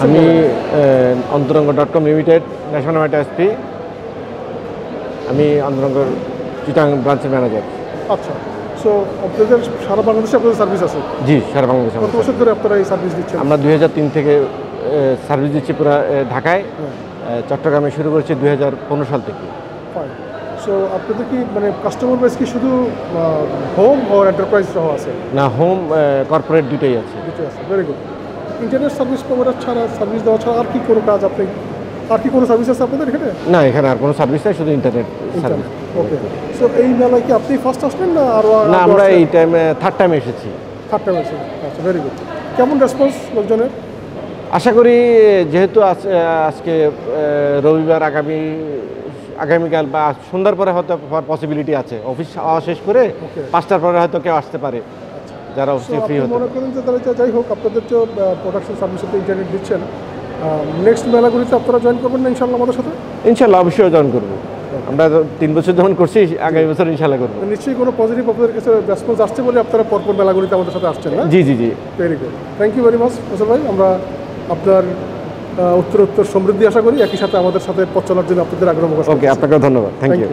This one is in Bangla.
আমি অন্তরঙ্গ.com লিমিটেড ন্যাশনাল ম্যাট এসপি। আমি অন্তরঙ্গ চিটাং ব্রাঞ্চের ম্যানেজার। আচ্ছা, সো আপনাদের সারা বাংলাদেশে আপনাদের সার্ভিস আছে? জি, সারা বাংলাদেশে। কত বছর ধরে আপনারা এই সার্ভিস দিচ্ছেন? আমরা 2003 থেকে সার্ভিস দিচ্ছি পুরো ঢাকায়। চট্টগ্রামে শুরু করেছি 2015 সাল থেকে। ফাইন। সো আপনাদের কি মানে কাস্টমার বেস কি শুধু হোম ও এন্টারপ্রাইজ সহ আছে? না, হোম কর্পোরেট দুটোই আছে। দুটোই আছে, very good. Internet service provider ছাড়া, সার্ভিস দেওয়া ছাড়া আর কি কোনো কাজ আপনি, আর কি কোনো সার্ভিস আছে আপনাদের এখানে? না, এখানে আর কোনো সার্ভিস নেই, শুধু ইন্টারনেট সার্ভিস। ওকে, সো এই মেলায় কি আপনি ফার্স্ট আসলেন না আরও? না, আমরা এই টাইমে থার্ড টাইম এসেছি। থার্ড টাইম এসেছেন, আচ্ছা, ভেরি গুড। কেমন রেসপন্স লোকজনের? আশা করি যেহেতু আজকে রবিবার, আগামীকাল বা সন্ধ্যার পরে হয়তো পসিবিলিটি আছে, অফিস শেষ করে 5টার পরে হয়তো কেউ আসতে পারে যারা অফিসে ফ্রি হতে। মনে করেন যে তারা যাই হোক, আপনাদের তো প্রোডাকশন সার্ভিসে ইন্টারনেট দিচ্ছেন, নেক্সট মেলাগুলিতে আপনারা জয়েন করবেন না ইনশাল্লাহ আমাদের সাথে? ইনশাল্লাহ অবশ্যই জয়েন করবো। আমরা 3 বছর যখন করছি, আগামী বছর ইনশাল্লাহ করবো। নিশ্চয়ই কোনো পজিটিভ আপনাদের কাছে রেসপন্স আসছে বলে আপনারা পরপর মেলাগুলিতে আমাদের সাথে আসছেন না? জি জি জি, very good, thank you very much ফসল ভাই। আমরা আপনার উত্তর সমৃদ্ধি আশা করি, একই সাথে আমাদের সাথে পথ চলার জন্য আপনাদের আগ্রহ প্রকাশ। ওকে, আপনাকেও ধন্যবাদ। Thank you.